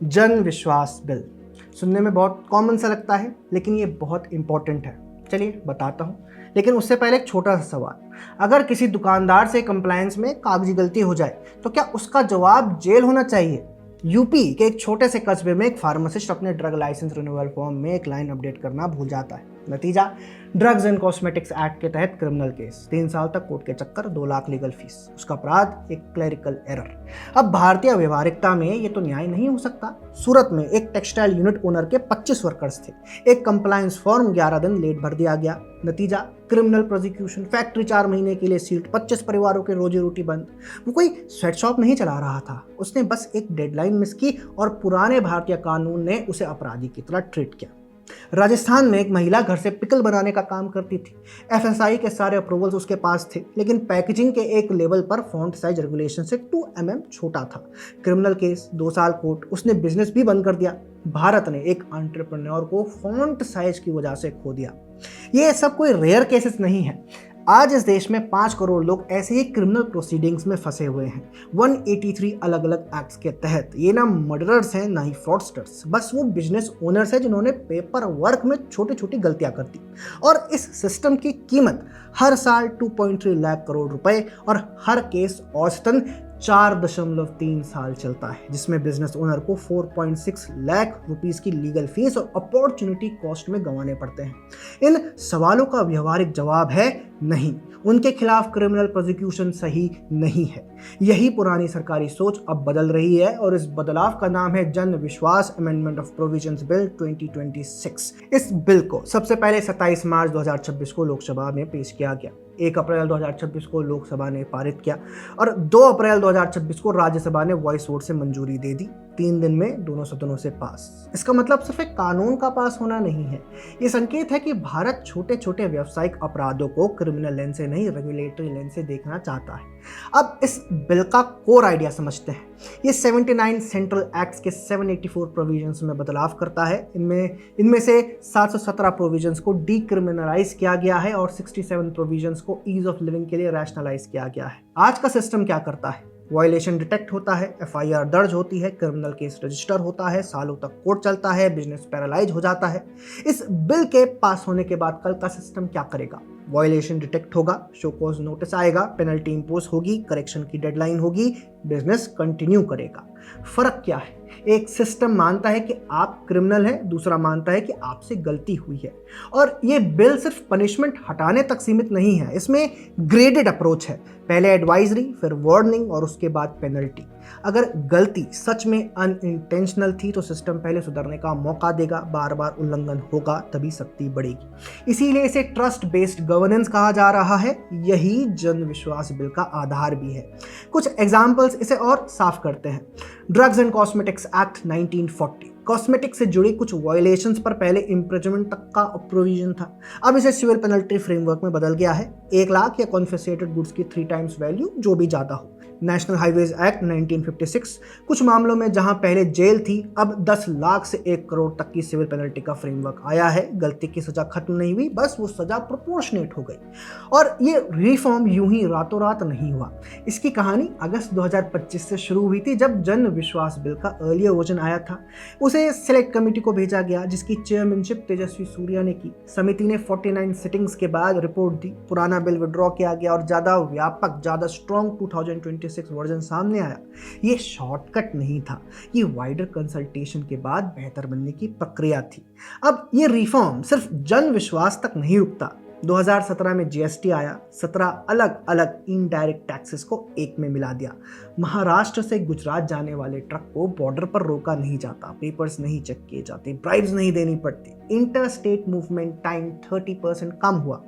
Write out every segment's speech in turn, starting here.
जन विश्वास बिल सुनने में बहुत कॉमन सा लगता है, लेकिन ये बहुत इंपॉर्टेंट है। चलिए बताता हूँ, लेकिन उससे पहले एक छोटा सा सवाल। अगर किसी दुकानदार से कंप्लायंस में कागजी गलती हो जाए तो क्या उसका जवाब जेल होना चाहिए? यूपी के एक छोटे से कस्बे में एक फार्मासिस्ट अपने ड्रग लाइसेंस रिन्यूअल फॉर्म में एक लाइन अपडेट करना भूल जाता है। नतीजा, ड्रग्स एंड कॉस्मेटिक्स एक्ट के तहत क्रिमिनल केस, 3 साल तक कोर्ट के चक्कर, 2 लाख लीगल फीस। उसका अपराध एक क्लरिकल एरर। अब भारतीय व्यवहारिकता में ये तो न्याय नहीं हो सकता। सूरत में एक टेक्सटाइल यूनिट ओनर के 25 वर्कर्स थे। एक कंप्लायंस फॉर्म 11 दिन लेट भर दिया गया। नतीजा, क्रिमिनल प्रोसिक्यूशन, फैक्ट्री 4 महीने के लिए सील्ड, 25 परिवारों के रोजी रोटी बंद। वो कोई स्वेट शॉप नहीं चला रहा था, उसने बस एक डेडलाइन मिस की और पुराने भारतीय कानून ने उसे अपराधी की तरह ट्रीट किया। राजस्थान में एक महिला घर से पिकल बनाने का काम करती थी। एफएसआई के सारे अप्रूवल्स उसके पास थे, लेकिन पैकेजिंग के एक लेवल पर फॉन्ट साइज रेगुलेशन से 2 mm छोटा था। क्रिमिनल केस, 2 साल कोर्ट, उसने बिजनेस भी बंद कर दिया। भारत ने एक एंटरप्रेन्योर को फॉन्ट साइज की वजह से खो दिया। ये सब कोई रेयर केसेस नहीं है। आज इस देश में 5 करोड़ लोग ऐसे ही क्रिमिनल प्रोसीडिंग्स में फंसे हुए हैं 183 अलग अलग एक्ट्स के तहत। ये ना मर्डरर्स हैं, ना ही फ्रॉडस्टर्स, बस वो बिजनेस ओनर्स हैं जिन्होंने पेपर वर्क में छोटी छोटी गलतियां कर दी। और इस सिस्टम की कीमत हर साल 2.3 लाख करोड़ रुपए और हर केस औसतन 4.3 साल चलता है, जिसमें बिजनेस ओनर को 4.6 लाख रुपीस की लीगल फीस और अपॉर्चुनिटी कॉस्ट में गंवाने पड़ते हैं। इन सवालों का व्यवहारिक जवाब है नहीं, उनके खिलाफ क्रिमिनल प्रोसिक्यूशन सही नहीं है। यही पुरानी सरकारी सोच अब बदल रही है और इस बदलाव का नाम है जन विश्वास अमेंडमेंट ऑफ प्रोविजंस बिल 2026। इस बिल को सबसे पहले 27 मार्च 2026 को लोकसभा में पेश किया गया। 1 अप्रैल 2026 को लोकसभा ने पारित किया और 2 अप्रैल 2026 को राज्यसभा ने वॉइस वोट से मंजूरी दे दी। 3 दिन में दोनों सदनों से पास। इसका मतलब सिर्फ एक कानून का पास होना नहीं है, ये संकेत है कि भारत छोटे छोटे व्यावसायिक अपराधों को क्रिमिनल लेंस से नहीं, रेगुलेटरी लेंस से देखना चाहता है। अब इस बिल का कोर आइडिया समझते हैं। ये 79 सेंट्रल एक्ट्स के 784 प्रोविजंस में बदलाव करता है। इनमें से 717 प्रोविजंस को डीक्रिमिनलाइज किया गया है और 67 प्रोविजंस को ईज ऑफ लिविंग के लिए रैशनलाइज किया गया है। आज का सिस्टम क्या करता है? वायलेशन डिटेक्ट होता है, एफआईआर दर्ज होती है, क्रिमिनल केस रजिस्टर होता है, सालों तक कोर्ट चलता है, बिजनेस पैरालाइज हो जाता है। इस बिल के पास होने के बाद कल का सिस्टम क्या करेगा? वायलेशन डिटेक्ट होगा, शो कॉज नोटिस आएगा, पेनल्टी इंपोज होगी, करेक्शन की डेडलाइन होगी, बिजनेस कंटिन्यू करेगा। फर्क क्या है? एक सिस्टम मानता है कि आप क्रिमिनल हैं, दूसरा मानता है कि आपसे गलती हुई है। और ये बिल सिर्फ पनिशमेंट हटाने तक सीमित नहीं है, इसमें ग्रेडेड अप्रोच है। पहले एडवाइजरी, फिर वार्निंग और उसके बाद पेनल्टी। अगर गलती सच में अनइंटेंशनल थी तो सिस्टम पहले सुधरने का मौका देगा, बार बार उल्लंघन होगा तभी सख्ती बढ़ेगी। इसीलिए इसे ट्रस्ट बेस्ड गवर्नेंस कहा जा रहा है। यही जन विश्वास बिल का आधार भी है। कुछ एग्जाम्पल्स इसे और साफ करते हैं। Drugs and cosmetics act 1940, cosmetic से जुड़ी कुछ वायलेशंस पर पहले इम्प्रिजनमेंट तक का प्रोविजन था। अब इसे सिविल पेनल्टी फ्रेमवर्क में बदल गया है। 1 लाख या कॉन्फिस्केटेड गुड्स की 3 टाइम्स वैल्यू, जो भी ज्यादा हो। नेशनल हाईवेज एक्ट 1956, कुछ मामलों में जहां पहले जेल थी, अब 10 लाख से 1 करोड़ तक की सिविल पेनल्टी का फ्रेमवर्क आया है। गलती की सजा खत्म नहीं हुई, बस वो सजा प्रोपोर्शनेट हो गई। और ये रिफॉर्म यूं ही रातों रात नहीं हुआ। इसकी कहानी अगस्त 2025 से शुरू हुई थी, जब जन विश्वास बिल का अर्लियर वर्जन आया था। उसे सिलेक्ट कमेटी को भेजा गया, जिसकी चेयरमैनशिप तेजस्वी सूर्या ने की। समिति ने 49 सिटिंग्स के बाद रिपोर्ट दी। पुराना बिल विड्रॉ किया गया और ज्यादा व्यापक, ज्यादा स्ट्रॉन्ग 2026 वर्जन सामने आया। ये शॉर्टकट नहीं था, ये वाइडर कंसल्टेशन के बाद बेहतर बनने की प्रक्रिया थी। अब ये रिफॉर्म सिर्फ जन विश्वास तक नहीं रुकता। 2017 में जीएसटी आया, 17 अलग अलग इनडायरेक्ट टैक्सेस को एक में मिला दिया। महाराष्ट्र से गुजरात जाने वाले ट्रक को बॉर्डर पर रोका नहीं जाता, पेपर्स नहीं चेक किए जाते, ब्राइब्स नहीं देनी पड़ती। इंटर स्टेट मूवमेंट टाइम 30% कम हुआ।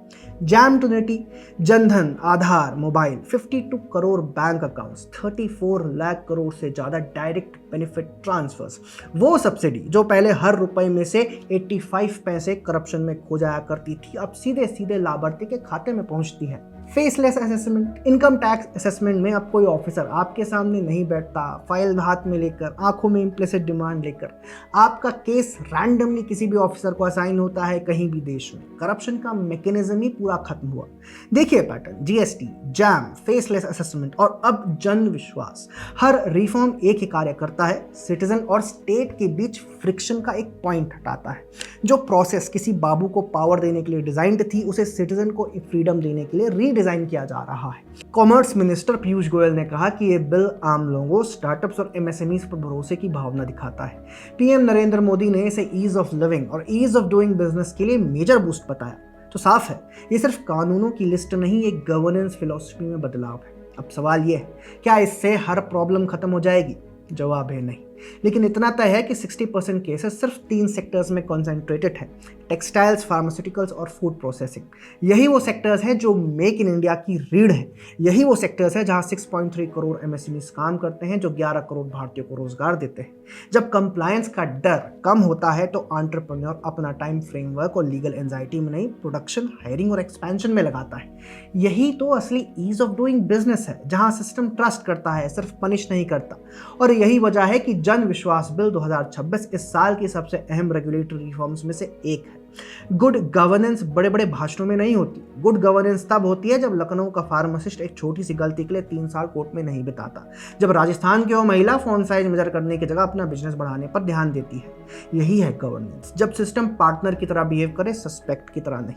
JAM trinity, Jan Dhan, Aadhaar, mobile, 52 crore bank accounts, 34 lakh crore से ज्यादा डायरेक्ट बेनिफिट ट्रांसफर्स। वो सब्सिडी जो पहले हर रुपए में से 85 पैसे करप्शन में खो जाया करती थी, अब सीधे सीधे लाभार्थी के खाते में पहुंचती है। Faceless assessment, income tax assessment में अब कोई ऑफिसर आपके सामने नहीं बैठता, फाइल हाथ में लेकर, आंखों में इम्प्लिसिट डिमांड लेकर। आपका केस रैंडमली किसी भी ऑफिसर को असाइन होता है कहीं भी देश में। करप्शन का मैकेनिज्म ही पूरा खत्म हुआ। देखिए pattern, GST, jam, faceless assessment और अब जन विश्वास। हर रिफॉर्म एक ही कार्य करता है, सिटीजन और स्टेट के बीच फ्रिक्शन का एक पॉइंट हटाता है। जो प्रोसेस किसी बाबू को पावर देने के लिए डिजाइंड थी, उसे सिटीजन को फ्रीडम देने के लिए रीडिजाइन किया जा रहा है। कॉमर्स मिनिस्टर पीयूष गोयल ने कहा कि ये बिल आम लोगों, स्टार्टअप्स और एमएसएमईज पर भरोसे की भावना दिखाता है। पीएम नरेंद्र मोदी ने इसे ईज ऑफ लिविंग और ईज ऑफ डूइंग बिजनेस के लिए मेजर बूस्ट बताया। तो साफ है, ये सिर्फ कानूनों की लिस्ट नहीं, एक गवर्नेंस फिलॉसफी में बदलाव है। अब सवाल ये है, क्या इससे हर प्रॉब्लम खत्म हो जाएगी? जवाब है नहीं, लेकिन इतना तय है कि 60% केसेस सिर्फ 3 सेक्टर्स में कॉन्सेंट्रेटेड है, टेक्सटाइल्स, फार्मास्यूटिकल्स और फूड प्रोसेसिंग। यही वो सेक्टर्स हैं जो मेक इन इंडिया की रीढ़ है। यही वो सेक्टर्स हैं जहां 6.3 करोड़ एमएसएमईज काम करते हैं, जो 11 करोड़ भारतीयों को रोजगार देते हैं। जब कंप्लायंस का डर कम होता है तो एंटरप्रेन्योर अपना टाइम फ्रेमवर्क और लीगल एंजाइटी में नहीं, प्रोडक्शन, हायरिंग और एक्सपेंशन में लगाता है। यही तो असली ईज ऑफ डूइंग बिजनेस है, जहां सिस्टम ट्रस्ट करता है, सिर्फ पनिश नहीं करता। और यही वजह है कि जन विश्वास बिल 2026 इस साल की सबसे अहम रेगुलेटरी रिफॉर्म्स में से एक है। गुड गवर्नेंस बड़े बड़े भाषणों में नहीं होती। गुड गवर्नेंस तब होती है जब लखनऊ का फार्मासिस्ट एक छोटी सी गलती के लिए 3 साल कोर्ट में नहीं बिताता, जब राजस्थान की वो महिला फोन साइज मेजर करने की जगह अपना बिजनेस बढ़ाने पर ध्यान देती है। यही है गवर्नेंस, जब सिस्टम पार्टनर की तरह बिहेव करे, सस्पेक्ट की तरह नहीं।